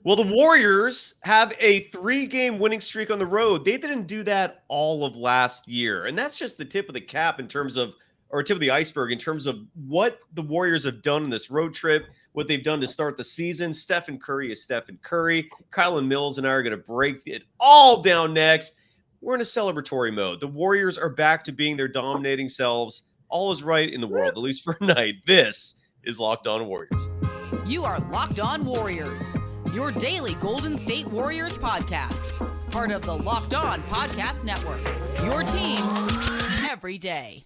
Well, the Warriors have a 3-game winning streak on the road. They didn't do that all of last year. And that's just the tip of the cap in terms of, or tip of the iceberg in terms of what the Warriors have done in this road trip, what they've done to start the season. Stephen Curry is Stephen Curry. Kylen Mills and I are going to break it all down next. We're in a celebratory mode. The Warriors are back to being their dominating selves. All is right in the world, at least for a night. This is Locked On Warriors. You are Locked On Warriors, your daily Golden State Warriors podcast. Part of the Locked On Podcast Network, your team every day.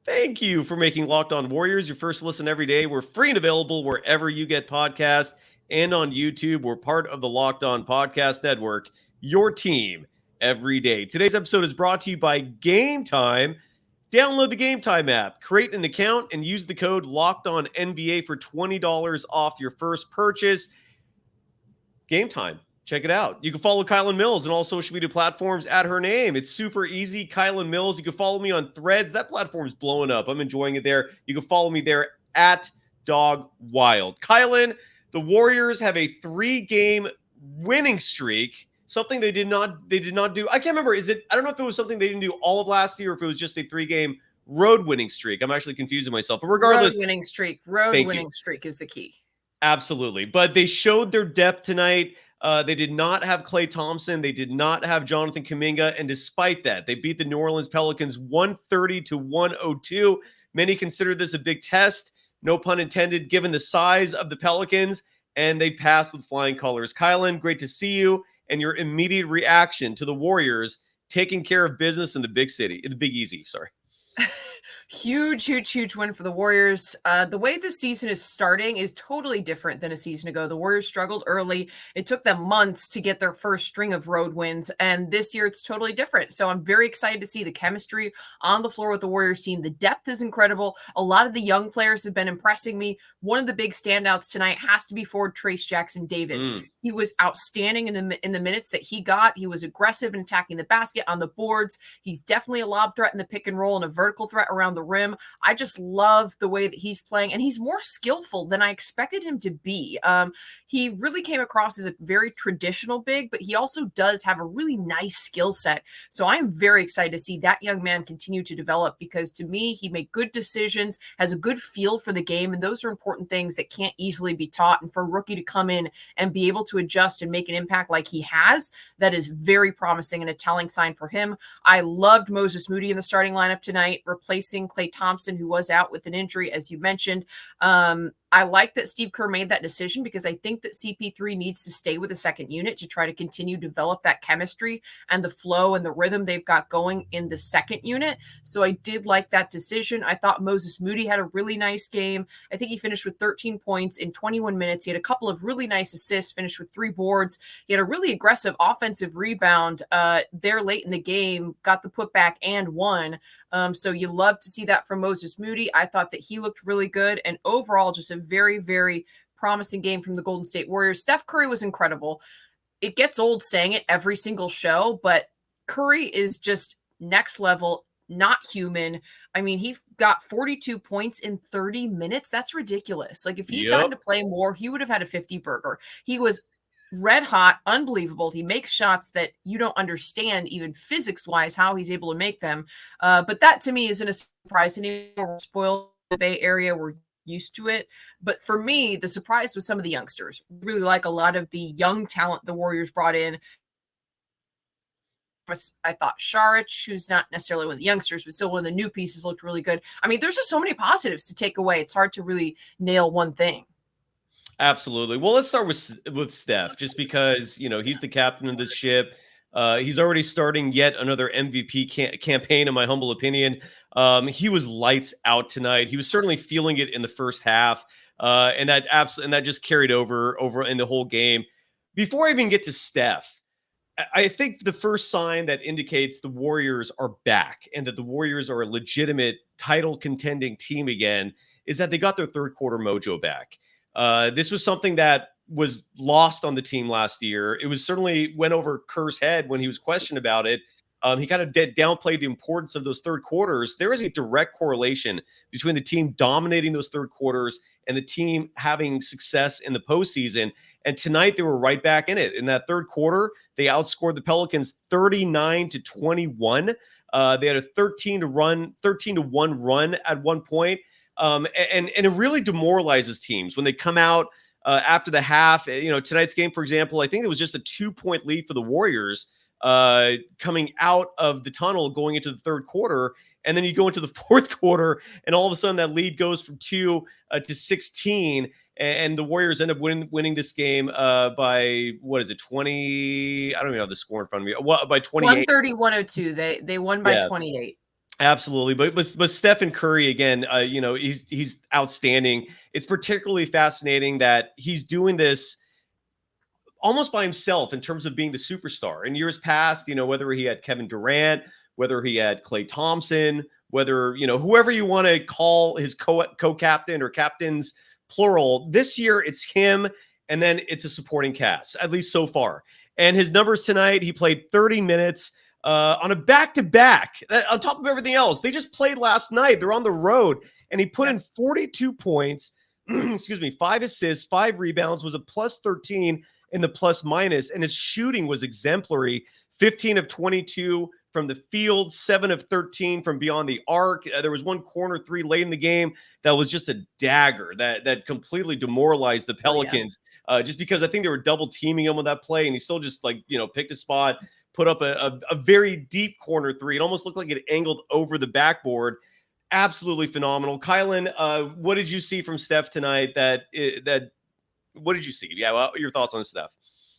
Thank you for making Locked On Warriors your first listen every day. We're free and available wherever you get podcasts and on YouTube. We're part of the Locked On Podcast Network, your team every day. Today's episode is brought to you by Gametime. Download the Gametime app, create an account, and use the code LOCKEDONNBA for $20 off your first purchase. Gametime. Check it out. You can follow Kylen Mills on all social media platforms at her name. It's super easy. Kylen Mills. You can follow me on Threads. That platform's blowing up. I'm enjoying it there. You can follow me there at Dog Wild. Kylen, the Warriors have a 3-game winning streak. Something they did not do. I can't remember. I don't know if it was something they didn't do all of last year or if it was just a 3-game road winning streak. I'm actually confusing myself. But regardless, road winning streak is the key. Absolutely. But they showed their depth tonight. They did not have Klay Thompson. They did not have Jonathan Kuminga. And despite that, they beat the New Orleans Pelicans 130-102. Many consider this a big test, no pun intended, given the size of the Pelicans. And they passed with flying colors. Kylen, great to see you and your immediate reaction to the Warriors taking care of business in the big city, in the Big Easy, sorry. Huge win for the Warriors. The way this season is starting is totally different than a season ago. The Warriors struggled early. It took them months to get their first string of road wins, and this year it's totally different. So I'm very excited to see the chemistry on the floor with the Warriors team. The depth is incredible. A lot of the young players have been impressing me. One of the big standouts tonight has to be forward Trayce Jackson-Davis. He was outstanding in the minutes that he got. He was aggressive in attacking the basket on the boards. He's definitely a lob threat in the pick and roll and a vertical threat around the rim. I just love the way that he's playing, and he's more skillful than I expected him to be. He really came across as a very traditional big, but he also does have a really nice skill set. So I'm very excited to see that young man continue to develop, because to me, he made good decisions, has a good feel for the game, and those are important things that can't easily be taught. And for a rookie to come in and be able to adjust and make an impact like he has, that is very promising and a telling sign for him. I loved Moses Moody in the starting lineup tonight, replacing Klay Thompson, who was out with an injury, as you mentioned. I like that Steve Kerr made that decision, because I think that CP3 needs to stay with the second unit to try to continue to develop that chemistry and the flow and the rhythm they've got going in the second unit. So I did like that decision. I thought Moses Moody had a really nice game. I think he finished with 13 points in 21 minutes. He had a couple of really nice assists, finished with 3 boards. He had a really aggressive offensive rebound there late in the game, got the putback and won. So you love to see that from Moses Moody. I thought that he looked really good, and overall just a very, very promising game from the Golden State Warriors. Steph Curry was incredible. It gets old saying it every single show, but Curry is just next level, not human. I mean, he got 42 points in 30 minutes. That's ridiculous. Like, if he'd gotten to play more, he would have had a 50 burger. He was red hot, unbelievable. He makes shots that you don't understand, even physics wise, how he's able to make them. But that to me isn't a surprise anymore. We're spoiled in the Bay Area. We're used to it. But for me, the surprise was some of the youngsters. Really like a lot of the young talent the Warriors brought in. I thought Saric, who's not necessarily one of the youngsters, but still one of the new pieces, looked really good. I mean, there's just so many positives to take away. It's hard to really nail one thing. Absolutely. Well, let's start with Steph, just because, you know, he's the captain of this ship. He's already starting yet another MVP campaign, in my humble opinion. He was lights out tonight. He was certainly feeling it in the first half, and that just carried over in the whole game. Before I even get to Steph, I think the first sign that indicates the Warriors are back and that the Warriors are a legitimate title contending team again is that they got their third quarter mojo back. This was something that was lost on the team last year. It was certainly went over Kerr's head when he was questioned about it. He kind of downplayed the importance of those third quarters. There is a direct correlation between the team dominating those third quarters and the team having success in the postseason. And tonight they were right back in it. In that third quarter, they outscored the Pelicans 39-21. They had a 13-1 run at one point. And it really demoralizes teams when they come out after the half. Tonight's game, for example, I think it was just a 2-point lead for the Warriors coming out of the tunnel going into the third quarter. And then you go into the fourth quarter, and all of a sudden that lead goes from 2 to 16. And the Warriors end up winning this game by, 20? I don't even have the score in front of me. By 28. 130-102. They won by 28. Absolutely. But Stephen Curry, again, he's outstanding. It's particularly fascinating that he's doing this almost by himself in terms of being the superstar. In years past, whether he had Kevin Durant, whether he had Klay Thompson, whether, whoever you want to call his co-captain or captains, plural, this year it's him, and then it's a supporting cast, at least so far. And his numbers tonight, he played 30 minutes on a back-to-back, on top of everything else. They just played last night. They're on the road, and he put in 42 points, 5 assists, 5 rebounds, was a plus 13 in the plus minus, and his shooting was exemplary. 15 of 22 from the field, 7 of 13 from beyond the arc. There was one corner 3 late in the game that was just a dagger that completely demoralized the Pelicans. Just because I think they were double teaming him on that play, and he still just picked a spot, put up a very deep corner 3. It almost looked like it angled over the backboard. Absolutely phenomenal. Kylen, what did you see from Steph tonight? What did you see? Yeah, well, your thoughts on Steph?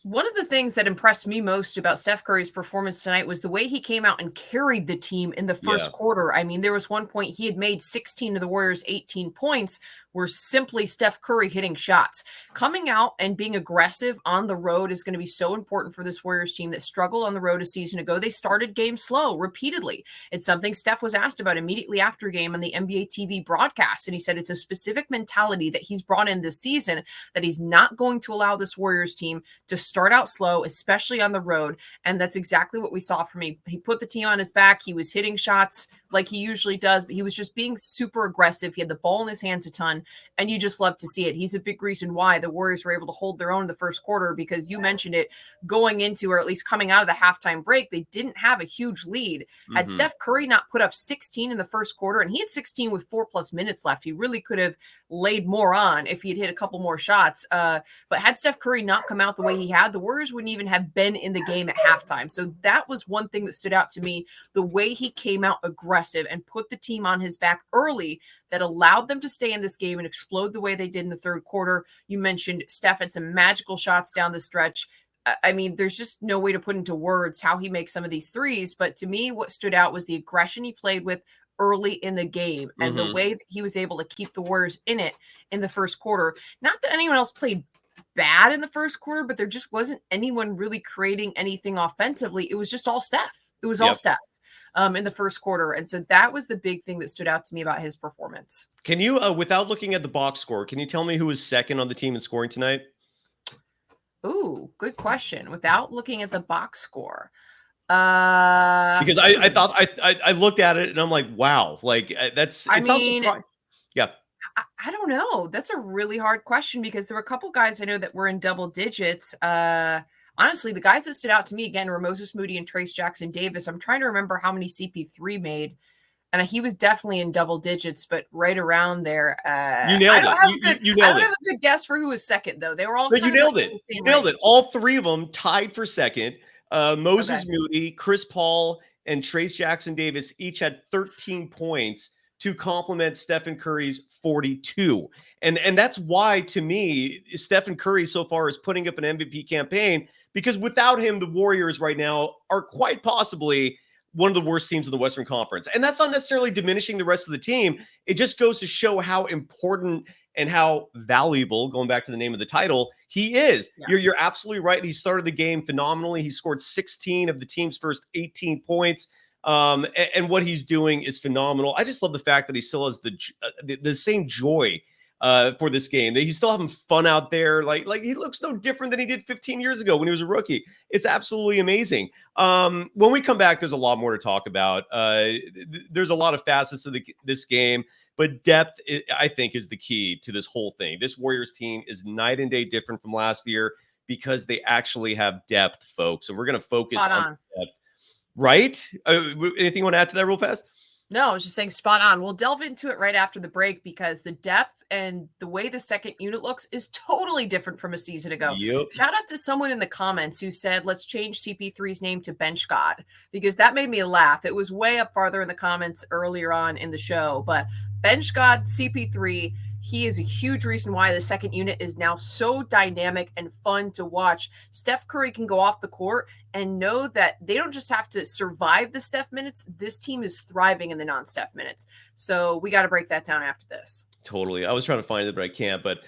One of the things that impressed me most about Steph Curry's performance tonight was the way he came out and carried the team in the first quarter. I mean, there was one point he had made 16 of the Warriors' 18 points were simply Steph Curry hitting shots. Coming out and being aggressive on the road is going to be so important for this Warriors team that struggled on the road a season ago. They started games slow repeatedly. It's something Steph was asked about immediately after game on the NBA TV broadcast, and he said it's a specific mentality that he's brought in this season, that he's not going to allow this Warriors team to start out slow, especially on the road. And that's exactly what we saw from him. He put the team on his back. He was hitting shots like he usually does, but he was just being super aggressive. He had the ball in his hands a ton, and you just love to see it. He's a big reason why the Warriors were able to hold their own in the first quarter, because you mentioned it, going into, or at least coming out of the halftime break, they didn't have a huge lead. Had Steph Curry not put up 16 in the first quarter, and he had 16 with 4+ minutes left, he really could have laid more on if he had hit a couple more shots. But had Steph Curry not come out the way he had, the Warriors wouldn't even have been in the game at halftime. So that was one thing that stood out to me, the way he came out aggressive and put the team on his back early, that allowed them to stay in this game and explode the way they did in the third quarter. You mentioned Steph had some magical shots down the stretch. I mean, there's just no way to put into words how he makes some of these threes. But to me, what stood out was the aggression he played with early in the game and the way that he was able to keep the Warriors in it in the first quarter. Not that anyone else played bad in the first quarter, but there just wasn't anyone really creating anything offensively. It was just all Steph. It was all Steph in the first quarter. And so that was the big thing that stood out to me about his performance. Can you, without looking at the box score, can you tell me who was second on the team in scoring tonight? Ooh, good question. Without looking at the box score. Because I thought I looked at it and I'm like, wow, like that's, I don't know. That's a really hard question, because there were a couple guys I know that were in double digits. Honestly, the guys that stood out to me again were Moses Moody and Trayce Jackson-Davis. I'm trying to remember how many CP3 made, and he was definitely in double digits, but right around there. You nailed it. You nailed it. I don't have a good guess for who was second, though. They were all. But you nailed it. You nailed it. All three of them tied for second. Moses Moody, Chris Paul, and Trayce Jackson-Davis each had 13 points to complement Stephen Curry's 42. And that's why, to me, Stephen Curry so far is putting up an MVP campaign, because without him, the Warriors right now are quite possibly one of the worst teams in the Western Conference. And that's not necessarily diminishing the rest of the team. It just goes to show how important and how valuable, going back to the name of the title, he is. Yeah. You're absolutely right. He started the game phenomenally. He scored 16 of the team's first 18 points. And what he's doing is phenomenal. I just love the fact that he still has the same joy for this game. He's still having fun out there. Like he looks no different than he did 15 years ago when he was a rookie. It's absolutely amazing. When we come back, there's a lot more to talk about. There's a lot of facets of this game, but depth, I think, is the key to this whole thing. This Warriors team is night and day different from last year because they actually have depth, folks. And we're going to focus on depth. Right? Anything you want to add to that real fast? No, I was just saying spot on. We'll delve into it right after the break because the depth and the way the second unit looks is totally different from a season ago. Yep. Shout out to someone in the comments who said, let's change CP3's name to Bench God, because that made me laugh. It was way up farther in the comments earlier on in the show, but Bench God, CP3, he is a huge reason why the second unit is now so dynamic and fun to watch. Steph Curry can go off the court and know that they don't just have to survive the Steph minutes. This team is thriving in the non-Steph minutes. So we got to break that down after this. Totally. I was trying to find it, but I can't. But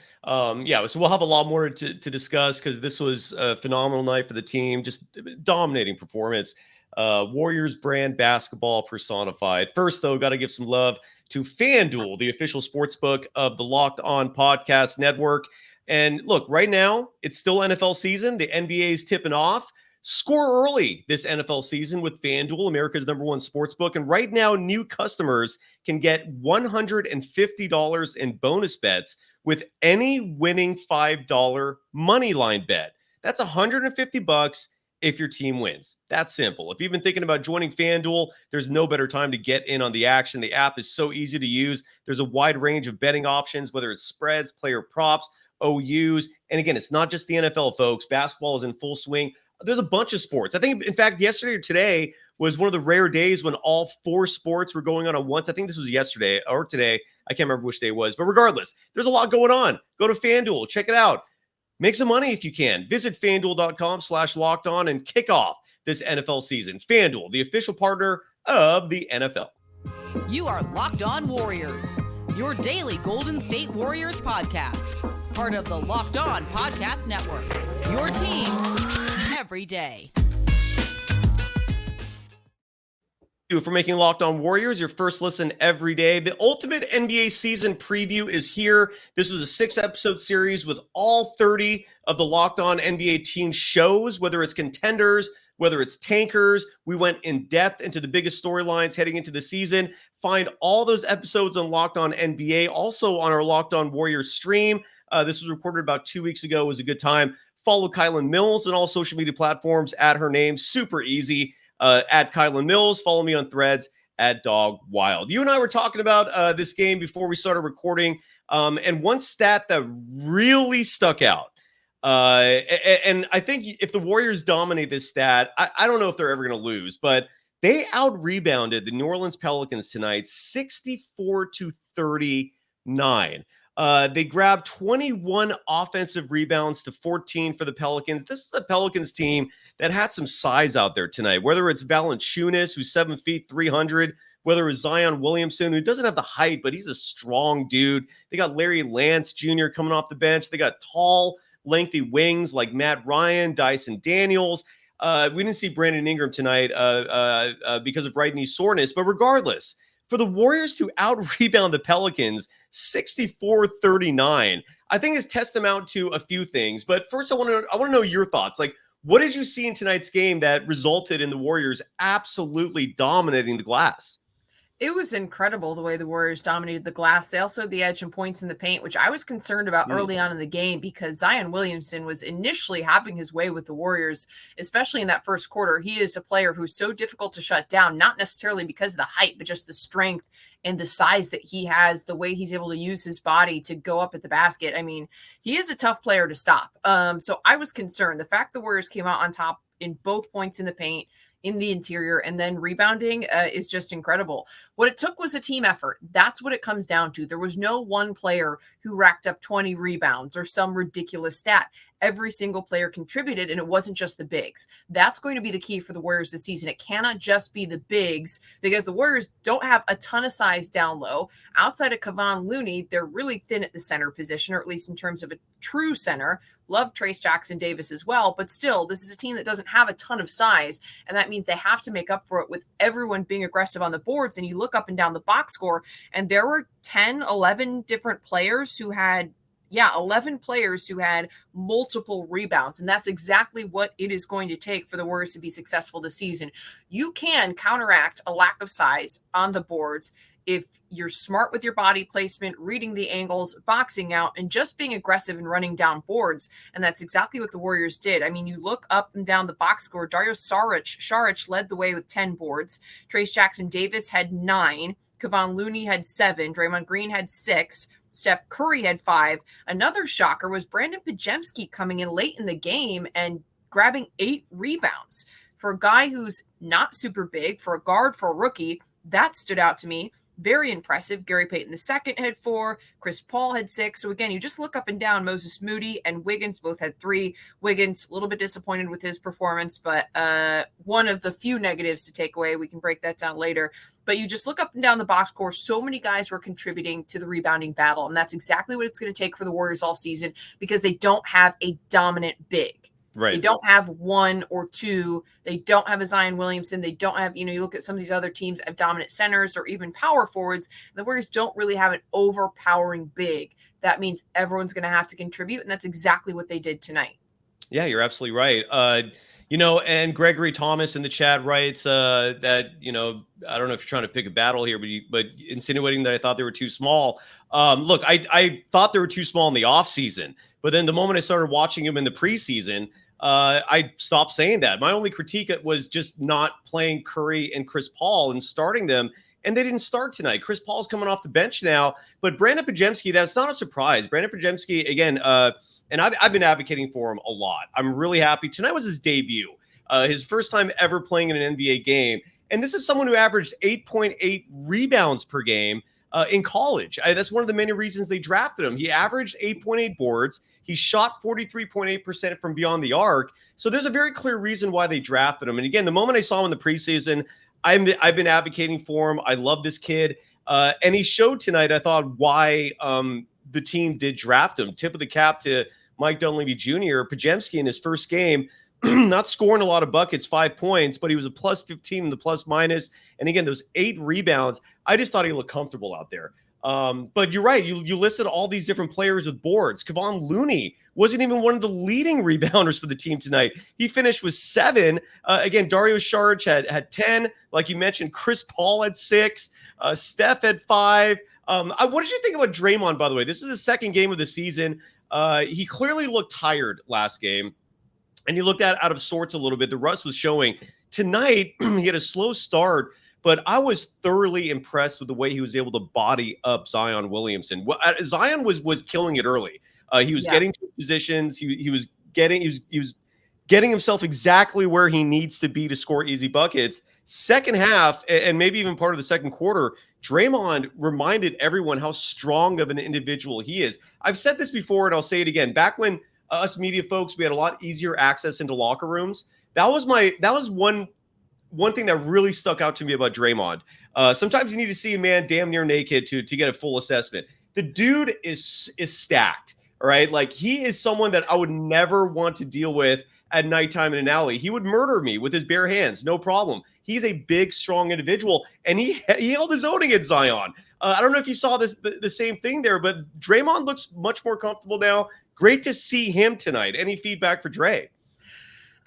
yeah, so we'll have a lot more to discuss because this was a phenomenal night for the team. Just dominating performance. Warriors brand basketball personified. First, though, got to give some love to FanDuel, the official sportsbook of the Locked On Podcast Network. And look, right now, it's still NFL season. The NBA is tipping off. Score early this NFL season with FanDuel, America's #1 sportsbook. And right now, new customers can get $150 in bonus bets with any winning $5 money line bet. That's $150 if your team wins. That's simple. If you've been thinking about joining FanDuel, there's no better time to get in on the action. The app is so easy to use. There's a wide range of betting options, whether it's spreads, player props, OUs. And again, it's not just the NFL, folks. Basketball is in full swing. There's a bunch of sports. I think, in fact, yesterday or today was one of the rare days when all 4 sports were going on at once. I think this was yesterday or today. I can't remember which day it was. But regardless, there's a lot going on. Go to FanDuel. Check it out. Make some money if you can. Visit FanDuel.com/lockedon and kick off this NFL season. FanDuel, the official partner of the NFL. You are Locked On Warriors, your daily Golden State Warriors podcast. Part of the Locked On Podcast Network, your team every day. For making Locked On Warriors your first listen every day. The ultimate NBA season preview is here. This was a 6-episode series with all 30 of the Locked On NBA team shows, whether it's contenders, whether it's tankers. We went in depth into the biggest storylines heading into the season. Find all those episodes on Locked On NBA, also on our Locked On Warriors stream. This was recorded about 2 weeks ago. It was a good time. Follow Kylen Mills on all social media platforms at her name. Super easy. At Kylen Mills. Follow me on Threads at Dog Wild. You and I were talking about this game before we started recording, and one stat that really stuck out. And I think if the Warriors dominate this stat, I don't know if they're ever going to lose, but they out-rebounded the New Orleans Pelicans tonight 64-39. They grabbed 21 offensive rebounds to 14 for the Pelicans. This is a Pelicans team that had some size out there tonight, whether it's Valanciunas, who's 7 feet, 300, whether it's Zion Williamson, who doesn't have the height, but he's a strong dude. They got Larry Lance Jr. coming off the bench. They got tall, lengthy wings like Matt Ryan, Dyson Daniels. We didn't see Brandin Ingram tonight because of right knee soreness, but regardless, for the Warriors to out-rebound the Pelicans 64-39, I think is testament to a few things. But first, I want to know your thoughts. Like, what did you see in tonight's game that resulted in the Warriors absolutely dominating the glass? It was incredible the way the Warriors dominated the glass. They also had the edge and points in the paint, which I was concerned about early on in the game because Zion Williamson was initially having his way with the Warriors, especially in that first quarter. He is a player who's so difficult to shut down, not necessarily because of the height, but just the strength and the size that he has, the way he's able to use his body to go up at the basket. I mean, he is a tough player to stop. So I was concerned. The fact the Warriors came out on top in both points in the paint, in the interior, and then rebounding is just incredible. What it took was a team effort. That's what it comes down to. There was no one player who racked up 20 rebounds or some ridiculous stat. Every single player contributed, and it wasn't just the bigs. That's going to be the key for the Warriors this season. It cannot just be the bigs because the Warriors don't have a ton of size down low. Outside of Kevon Looney, they're really thin at the center position, or at least in terms of a true center. Love Trayce Jackson-Davis as well, but still, this is a team that doesn't have a ton of size, and that means they have to make up for it with everyone being aggressive on the boards. And you look up and down the box score, and there were 10, 11 different players who had 11 players who had multiple rebounds. And that's exactly what it is going to take for the Warriors to be successful this season. You can counteract a lack of size on the boards if you're smart with your body placement, reading the angles, boxing out, and just being aggressive and running down boards. And that's exactly what the Warriors did. I mean, you look up and down the box score, Dario Saric led the way with 10 boards. Trayce Jackson-Davis had 9. Kevon Looney had 7. Draymond Green had 6. Steph Curry had 5. Another shocker was Brandin Podziemski coming in late in the game and grabbing 8 rebounds. For a guy who's not super big, for a guard, for a rookie, that stood out to me. Very impressive. Gary Payton II had 4. Chris Paul had 6. So again, you just look up and down. Moses Moody and Wiggins both had 3. Wiggins, a little bit disappointed with his performance, but one of the few negatives to take away. We can break that down later. But you just look up and down the box score. So many guys were contributing to the rebounding battle. And that's exactly what it's going to take for the Warriors all season, because they don't have a dominant big. Right. They don't have 1 or 2. They don't have a Zion Williamson. They don't have, you look at some of these other teams that have dominant centers or even power forwards. The Warriors don't really have an overpowering big. That means everyone's going to have to contribute. And that's exactly what they did tonight. Yeah, you're absolutely right. And Gregory Thomas in the chat writes that, I don't know if you're trying to pick a battle here, but insinuating that I thought they were too small. Look, I thought they were too small in the offseason, but then the moment I started watching them in the preseason, I stopped saying that. My only critique was just not playing Curry and Chris Paul and starting them, and they didn't start tonight. Chris Paul's coming off the bench now, but Brandin Podziemski, that's not a surprise. Brandin Podziemski, again, and I've been advocating for him a lot. I'm really happy. Tonight was his debut, his first time ever playing in an NBA game. And this is someone who averaged 8.8 rebounds per game in college. That's one of the many reasons they drafted him. He averaged 8.8 boards. He shot 43.8% from beyond the arc. So there's a very clear reason why they drafted him. And again, the moment I saw him in the preseason, I've been advocating for him. I love this kid. And he showed tonight, I thought, why the team did draft him. Tip of the cap to Mike Dunleavy Jr. Podziemski in his first game, not scoring a lot of buckets, 5 points, but he was a plus 15 in the plus minus. And again, those 8 rebounds, I just thought he looked comfortable out there. But you're right. You listed all these different players with boards. Kevon Looney wasn't even one of the leading rebounders for the team tonight. He finished with 7. Again, Dario Saric had 10. Like you mentioned, Chris Paul had 6. Steph had 5. What did you think about Draymond, by the way? This is the second game of the season. He clearly looked tired last game, and he looked out of sorts a little bit. The rust was showing. Tonight, he had a slow start, but I was thoroughly impressed with the way he was able to body up Zion Williamson. Zion was killing it early. He was getting to positions. He was getting himself exactly where he needs to be to score easy buckets. Second half, and maybe even part of the second quarter, Draymond reminded everyone how strong of an individual he is. I've said this before, and I'll say it again. Back when us media folks, we had a lot easier access into locker rooms. That was one thing that really stuck out to me about Draymond. Sometimes you need to see a man damn near naked to get a full assessment. The dude is stacked, all right? Like, he is someone that I would never want to deal with at nighttime in an alley. He would murder me with his bare hands, no problem. He's a big, strong individual, and he held his own against Zion. I don't know if you saw the same thing there, but Draymond looks much more comfortable now. Great to see him tonight. Any feedback for Dre?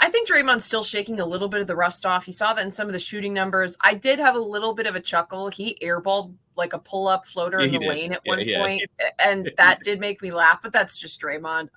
I think Draymond's still shaking a little bit of the rust off. You saw that in some of the shooting numbers. I did have a little bit of a chuckle. He airballed like a pull-up floater in the lane at one point, and that did make me laugh, but that's just Draymond.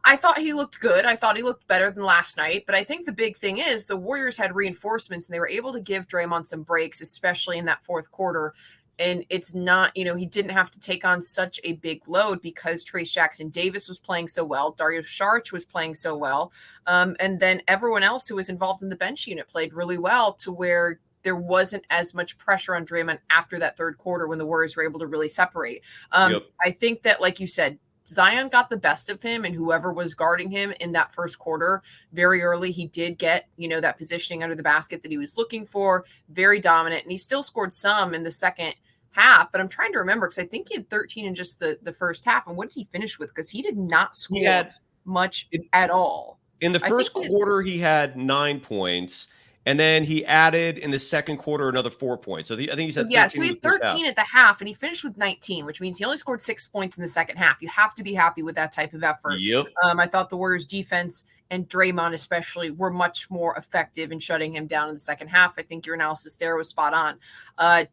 I thought he looked good. I thought he looked better than last night, but I think the big thing is the Warriors had reinforcements, and they were able to give Draymond some breaks, especially in that fourth quarter. And it's not, he didn't have to take on such a big load because Trayce Jackson-Davis was playing so well. Dario Saric was playing so well. And then everyone else who was involved in the bench unit played really well, to where there wasn't as much pressure on Draymond after that third quarter when the Warriors were able to really separate. I think that, like you said, Zion got the best of him, and whoever was guarding him in that first quarter very early, he did get, that positioning under the basket that he was looking for, very dominant. And he still scored some in the second half, but I'm trying to remember, because I think he had 13 in just the first half. And what did he finish with? Because he did not score much at all. In the first quarter, he had 9 points, and then he added in the second quarter another 4 points. So I think he said 13 so he in had the first 13 half. at the half, and he finished with 19, which means he only scored 6 points in the second half. You have to be happy with that type of effort. Yep. I thought the Warriors defense and Draymond especially were much more effective in shutting him down in the second half. I think your analysis there was spot on.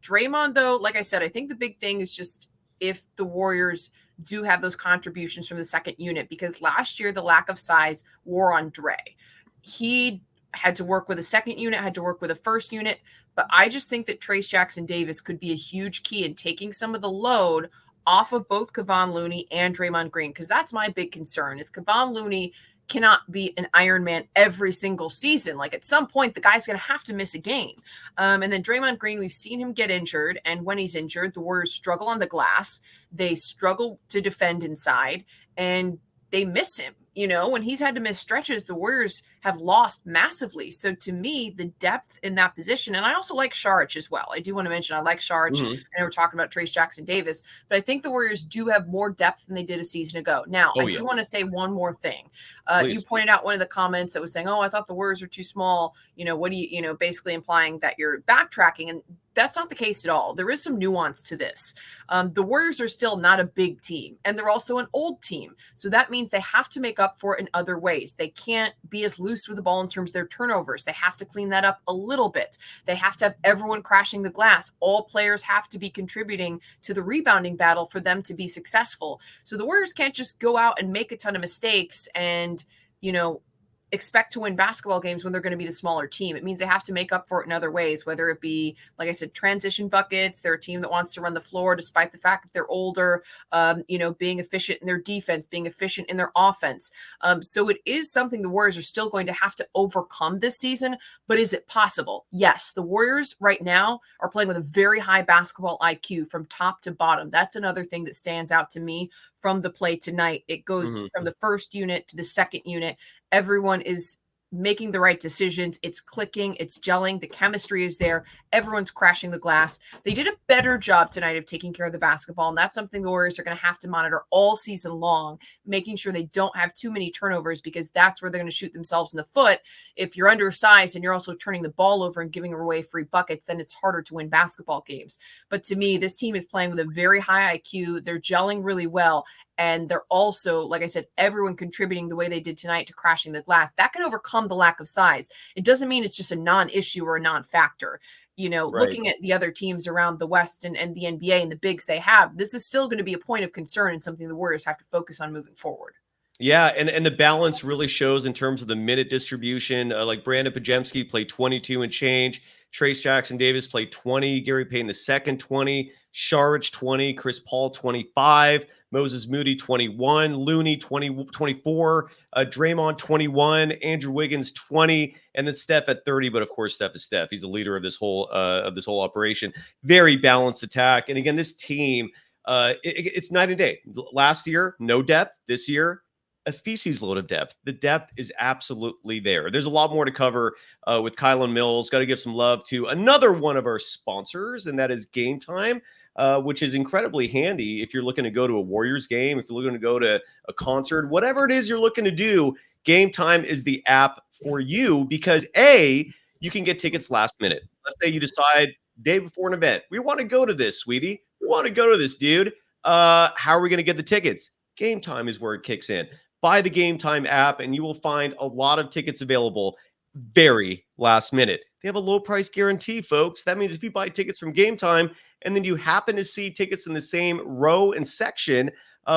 Draymond, though, like I said, I think the big thing is just if the Warriors do have those contributions from the second unit, because last year the lack of size wore on Dre. He had to work with a second unit, had to work with a first unit, but I just think that Trayce Jackson-Davis could be a huge key in taking some of the load off of both Kevon Looney and Draymond Green, because that's my big concern is Kevon Looney cannot be an Iron Man every single season. Like at some point, the guy's going to have to miss a game. And then Draymond Green, we've seen him get injured. And when he's injured, the Warriors struggle on the glass. They struggle to defend inside and they miss him. You know, when he's had to miss stretches, the Warriors have lost massively. So to me, the depth in that position, and I also like Saric as well. I do want to mention I like Saric. Mm-hmm. And we're talking about Trayce Jackson-Davis, but I think the Warriors do have more depth than they did a season ago. Now, I do want to say one more thing. You pointed out one of the comments that was saying, "Oh, I thought the Warriors are too small." You know, what do you basically implying that you're backtracking, and that's not the case at all. There is some nuance to this. The Warriors are still not a big team, and they're also an old team. So that means they have to make up for it in other ways. They can't be as loose with the ball in terms of their turnovers. They have to clean that up a little bit. They have to have everyone crashing the glass. All players have to be contributing to the rebounding battle for them to be successful. So the Warriors can't just go out and make a ton of mistakes and, expect to win basketball games when they're going to be the smaller team. It means they have to make up for it in other ways, whether it be, like I said, transition buckets. They're a team that wants to run the floor despite the fact that they're older, being efficient in their defense, being efficient in their offense. So it is something the Warriors are still going to have to overcome this season, but is it possible? Yes. The Warriors right now are playing with a very high basketball IQ from top to bottom. That's another thing that stands out to me from the play tonight. It goes from the first unit to the second unit. Everyone is making the right decisions. It's clicking, it's gelling, the chemistry is there. Everyone's crashing the glass. They did a better job tonight of taking care of the basketball, and that's something the Warriors are going to have to monitor all season long, making sure they don't have too many turnovers, because that's where they're going to shoot themselves in the foot. If you're undersized and you're also turning the ball over and giving away free buckets, then it's harder to win basketball games. But to me, this team is playing with a very high IQ. They're gelling really well. And they're also, like I said, everyone contributing the way they did tonight to crashing the glass. That can overcome the lack of size. It doesn't mean it's just a non-issue or a non-factor. Looking at the other teams around the West and the NBA and the bigs they have, this is still going to be a point of concern and something the Warriors have to focus on moving forward. Yeah, and the balance really shows in terms of the minute distribution. Like Brandin Podziemski played 22 and change. Trayce Jackson-Davis played 20. Gary Payton the second 20. Saric 20. Chris Paul 25. Moses Moody 21. Looney 24. Draymond 21. Andrew Wiggins 20. And then Steph at 30. But of course, Steph is Steph. He's the leader of this whole operation. Very balanced attack. And again, this team, it's night and day. Last year, no depth. This year, a feces load of depth. The depth is absolutely there. There's a lot more to cover with Kylen Mills. Got to give some love to another one of our sponsors, and that is Gametime, which is incredibly handy if you're looking to go to a Warriors game, if you're looking to go to a concert, whatever it is you're looking to do. Gametime is the app for you because you can get tickets last minute. Let's say you decide day before an event, we want to go to this, sweetie. We want to go to this, dude. How are we going to get the tickets? Gametime is where it kicks in. Buy the Gametime app, and you will find a lot of tickets available very last minute. They have a low price guarantee, folks. That means if you buy tickets from Gametime and then you happen to see tickets in the same row and section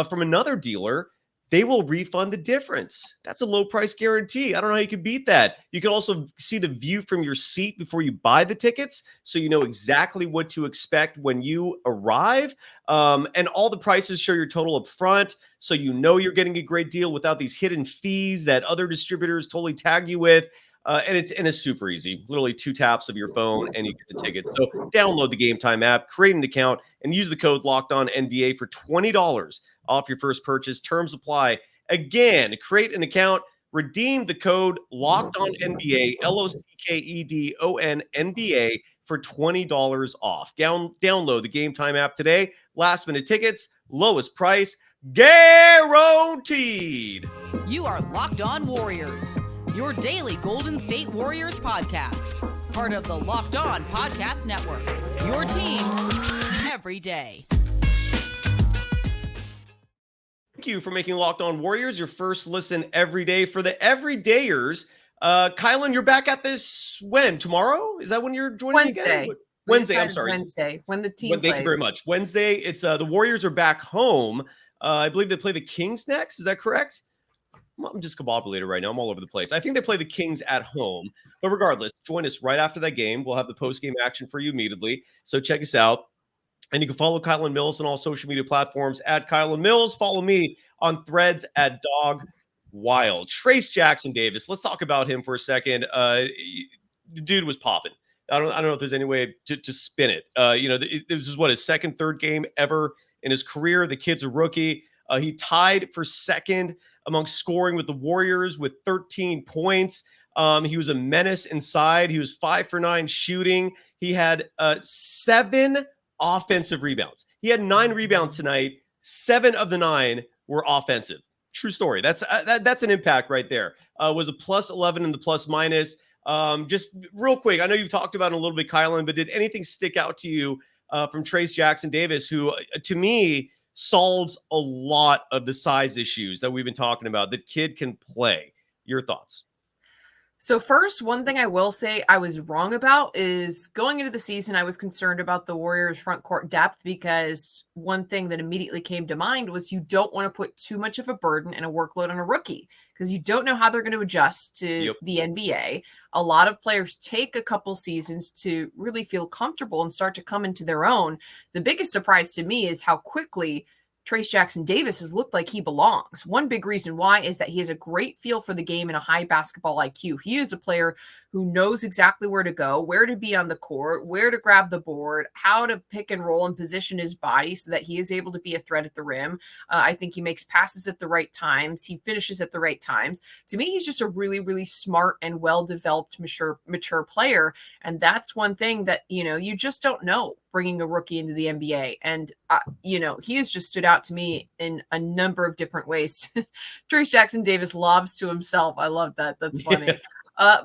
from another dealer, they will refund the difference. That's a low price guarantee. I don't know how you could beat that. You can also see the view from your seat before you buy the tickets, so you know exactly what to expect when you arrive. And all the prices show your total up front, so you know you're getting a great deal without these hidden fees that other distributors totally tag you with. And it's super easy. Literally 2 taps of your phone and you get the tickets. So download the Gametime app, create an account, and use the code LOCKEDONNBA for $20 off your first purchase. Terms apply. Again, create an account, redeem the code LOCKEDONNBA, LOCKEDONNBA for $20 off. Download the Gametime app today. Last minute tickets, lowest price, guaranteed. You are Locked On Warriors, your daily Golden State Warriors podcast. Part of the Locked On Podcast Network, your team every day. Thank you for making Locked On Warriors your first listen every day. For the everydayers, Kylen, you're back at this when? Tomorrow? Is that when you're joining me again? Wednesday, I'm sorry. Wednesday, when the team plays. Thank you very much. Wednesday, it's the Warriors are back home. I believe they play the Kings next. Is that correct? I'm just combobulated right now. I'm all over the place. I think they play the Kings at home. But regardless, join us right after that game. We'll have the post-game action for you immediately. So check us out. And you can follow Kylen Mills on all social media platforms at Kylen Mills. Follow me on Threads at Dog Wild. Trayce Jackson-Davis. Let's talk about him for a second. The dude was popping. I don't know if there's any way to spin it. This is what his second, third game ever in his career. The kid's a rookie. He tied for second among scoring with the Warriors with 13 points. He was a menace inside. He was 5 for 9 shooting. He had 7 offensive rebounds. He had 9 rebounds tonight. 7 of the 9 were offensive. True story. That's an impact right there. Was a plus 11 in the plus minus. Just real quick, I know you've talked about it a little bit, Kylen, but did anything stick out to you from Trayce Jackson-Davis, who to me solves a lot of the size issues that we've been talking about? The kid can play. Your thoughts? So first, one thing I will say I was wrong about is going into the season, I was concerned about the Warriors front court depth because one thing that immediately came to mind was you don't want to put too much of a burden and a workload on a rookie because you don't know how they're going to adjust to the NBA. A lot of players take a couple seasons to really feel comfortable and start to come into their own. The biggest surprise to me is how quickly Trayce Jackson-Davis has looked like he belongs. One big reason why is that he has a great feel for the game and a high basketball IQ. He is a player who knows exactly where to go, where to be on the court, where to grab the board, how to pick and roll and position his body so that he is able to be a threat at the rim. I think he makes passes at the right times. He finishes at the right times. To me, he's just a really, really smart and well-developed, mature player. And that's one thing that, you just don't know bringing a rookie into the NBA. And, he has just stood out to me in a number of different ways. Trayce Jackson-Davis lobs to himself. I love that. That's funny. Yeah.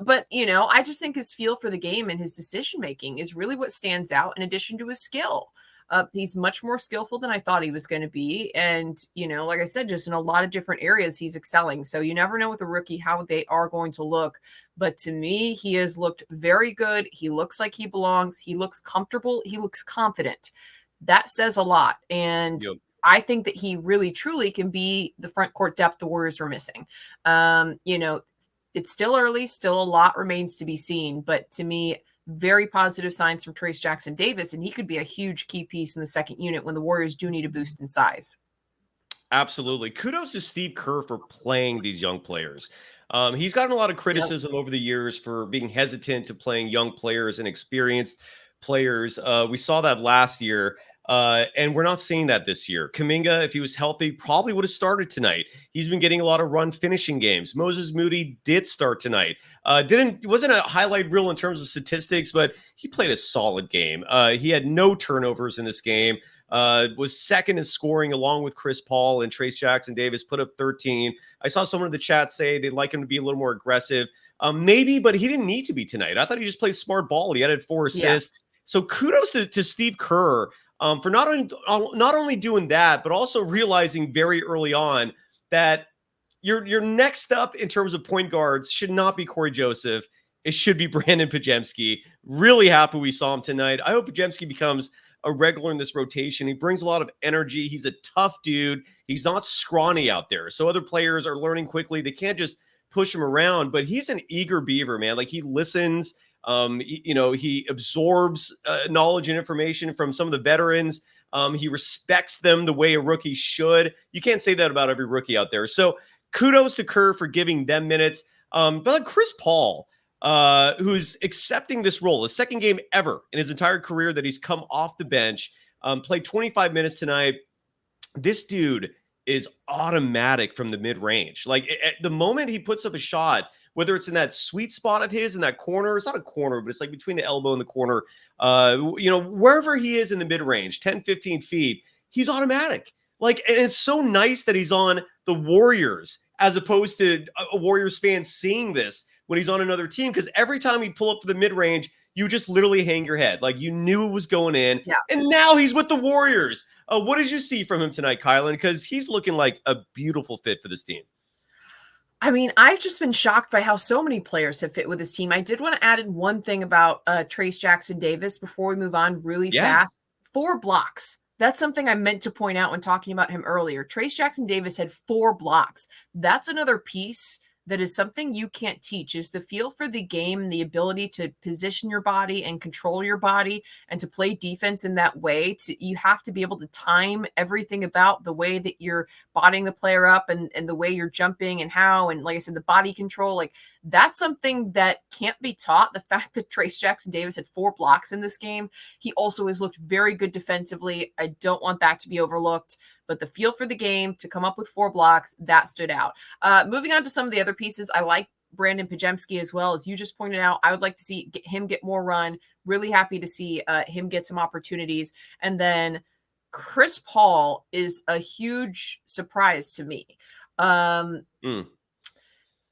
But I just think his feel for the game and his decision-making is really what stands out in addition to his skill. He's much more skillful than I thought he was going to be. And, like I said, just in a lot of different areas, he's excelling. So you never know with a rookie how they are going to look. But to me, he has looked very good. He looks like he belongs. He looks comfortable. He looks confident. That says a lot. And I think that he really, truly can be the front court depth the Warriors were missing. It's still early. Still a lot remains to be seen. But to me, very positive signs from Trayce Jackson-Davis, and he could be a huge key piece in the second unit when the Warriors do need a boost in size. Absolutely. Kudos to Steve Kerr for playing these young players. He's gotten a lot of criticism over the years for being hesitant to playing young players and experienced players. We saw that last year. And we're not seeing that this year. Kuminga, if he was healthy, probably would have started tonight. He's been getting a lot of run finishing games. Moses Moody did start tonight. Wasn't a highlight reel in terms of statistics, but he played a solid game. He had no turnovers in this game. Was second in scoring along with Chris Paul, and Trayce Jackson-Davis put up 13. I saw someone in the chat say they'd like him to be a little more aggressive. Maybe, but he didn't need to be tonight. I thought he just played smart ball. He had 4 assists. Yeah. So kudos to Steve Kerr for not only doing that, but also realizing very early on that your next up in terms of point guards should not be Corey Joseph. It should be Brandin Podziemski. Really happy we saw him tonight. I hope Podziemski becomes a regular in this rotation. He brings a lot of energy. He's a tough dude. He's not scrawny out there. So other players are learning quickly. They can't just push him around, but he's an eager beaver, man. Like, he listens. He absorbs knowledge and information from some of the veterans. He respects them the way a rookie should. You can't say that about every rookie out there. So kudos to Kerr for giving them minutes. But like Chris Paul, who's accepting this role, the second game ever in his entire career that he's come off the bench, played 25 minutes tonight. This dude is automatic from the mid-range. Like, at the moment he puts up a shot, whether it's in that sweet spot of his in that corner, it's not a corner, but it's like between the elbow and the corner, wherever he is in the mid-range, 10, 15 feet, he's automatic. Like, and it's so nice that he's on the Warriors as opposed to a Warriors fan seeing this when he's on another team. Because every time he'd pull up for the mid-range, you just literally hang your head. Like, you knew it was going in. Yeah. And now he's with the Warriors. What did you see from him tonight, Kylen? Because he's looking like a beautiful fit for this team. I mean, I've just been shocked by how so many players have fit with this team. I did want to add in one thing about Trayce Jackson-Davis before we move on really fast. 4 blocks. That's something I meant to point out when talking about him earlier. Trayce Jackson-Davis had 4 blocks. That's another piece that is something you can't teach, is the feel for the game and the ability to position your body and control your body and to play defense in that way. You have to be able to time everything about the way that you're bodying the player up and the way you're jumping and how, and like I said, the body control, like that's something that can't be taught. The fact that Trayce Jackson-Davis had 4 blocks in this game, he also has looked very good defensively. I don't want that to be overlooked. But the feel for the game, to come up with 4 blocks, that stood out. Moving on to some of the other pieces, I like Brandin Podziemski as well. As you just pointed out, I would like to see him get more run. Really happy to see him get some opportunities. And then Chris Paul is a huge surprise to me.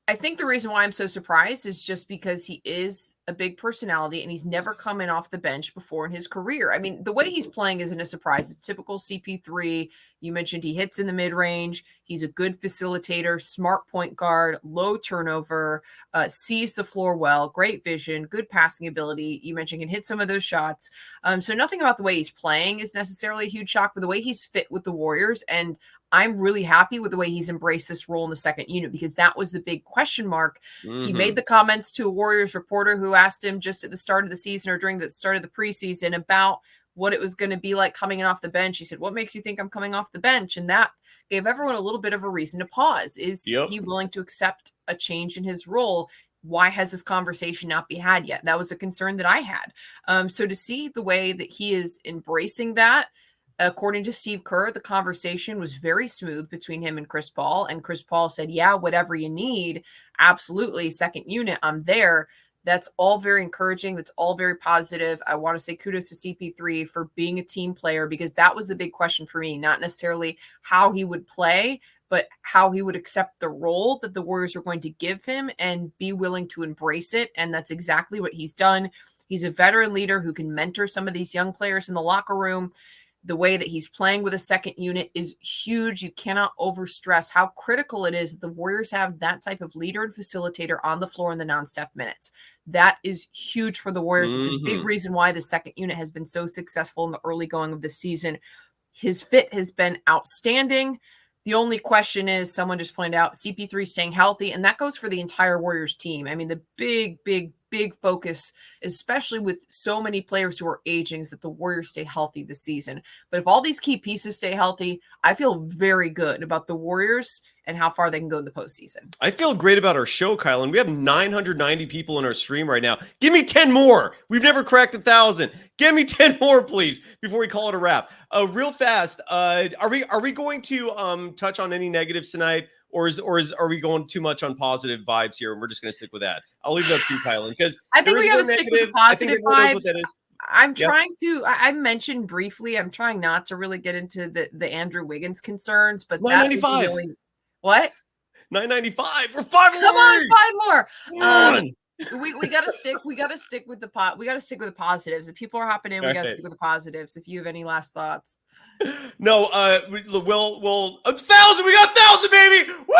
I think the reason why I'm so surprised is just because he is a big personality and he's never come in off the bench before in his career. I mean, the way he's playing isn't a surprise. It's typical CP3. You mentioned he hits in the mid-range. He's a good facilitator, smart point guard, low turnover, sees the floor well, great vision, good passing ability. You mentioned can hit some of those shots. So nothing about the way he's playing is necessarily a huge shock, but the way he's fit with the Warriors, and I'm really happy with the way he's embraced this role in the second unit, because that was the big question mark. He made the comments to a Warriors reporter who asked him just at the start of the season or during the start of the preseason about what it was going to be like coming in off the bench. He said, "What makes you think I'm coming off the bench?" And that gave everyone a little bit of a reason to pause. Is he willing to accept a change in his role? Why has this conversation not been had yet? That was a concern that I had. So to see the way that he is embracing that, according to Steve Kerr, the conversation was very smooth between him and Chris Paul. And Chris Paul said, "Yeah, whatever you need, absolutely. Second unit, I'm there." That's all very encouraging. That's all very positive. I want to say kudos to CP3 for being a team player, because that was the big question for me. Not necessarily how he would play, but how he would accept the role that the Warriors were going to give him and be willing to embrace it. And that's exactly what he's done. He's a veteran leader who can mentor some of these young players in the locker room. The way that he's playing with a second unit is huge. You cannot overstress how critical it is that the Warriors have that type of leader and facilitator on the floor in the non-Steph minutes. That is huge for the Warriors. It's a big reason why the second unit has been so successful in the early going of the season. His fit has been outstanding. The only question is, someone just pointed out, CP3 staying healthy, and that goes for the entire Warriors team. I mean, the big focus, especially with so many players who are aging, is that the Warriors stay healthy this season. But if all these key pieces stay healthy, I feel very good about the Warriors and how far they can go in the postseason. I feel great about our show, Kylen. We have 990 people in our stream right now. Give me 10 more. We've never cracked 1,000. Give me 10 more, please, before we call it a wrap. Real fast, are we going to touch on any negatives tonight? Or are we going too much on positive vibes here, and we're just going to stick with that? I'll leave it up to you, Kylen, because I think we got to stick with the positive vibes. What that is. I'm trying to. I mentioned briefly. I'm trying not to really get into the Andrew Wiggins concerns, but 995. What? 995. We're 5 more. Come on, 5 more. Come on. We got to stick. We got to stick with the We got to stick with the positives. If people are hopping in, we got to stick with the positives. If you have any last thoughts. No, we'll 1,000. We got 1,000, baby. Woo!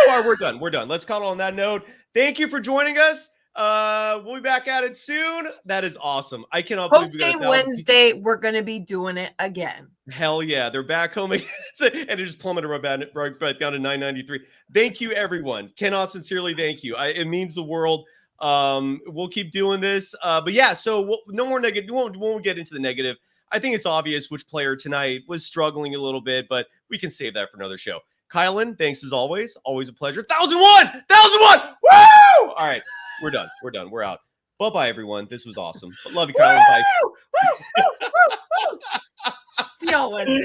All right, we're done. Let's call it on that note. Thank you for joining us. We'll be back at it soon. That is awesome. I cannot believe Post-game Wednesday, we're going to be doing it again. Hell yeah. They're back home again. And it just plummeted right back down to 993. Thank you, everyone. Cannot sincerely thank you. It means the world. We'll keep doing this. But yeah, so no more negative. We won't get into the negative. I think it's obvious which player tonight was struggling a little bit, but we can save that for another show. Kylen, thanks as always. Always a pleasure. 1,001! 1,001! Woo! All right. We're done. We're out. Bye-bye, everyone. This was awesome. Love you, Kylen. Bye. See y'all Wednesday.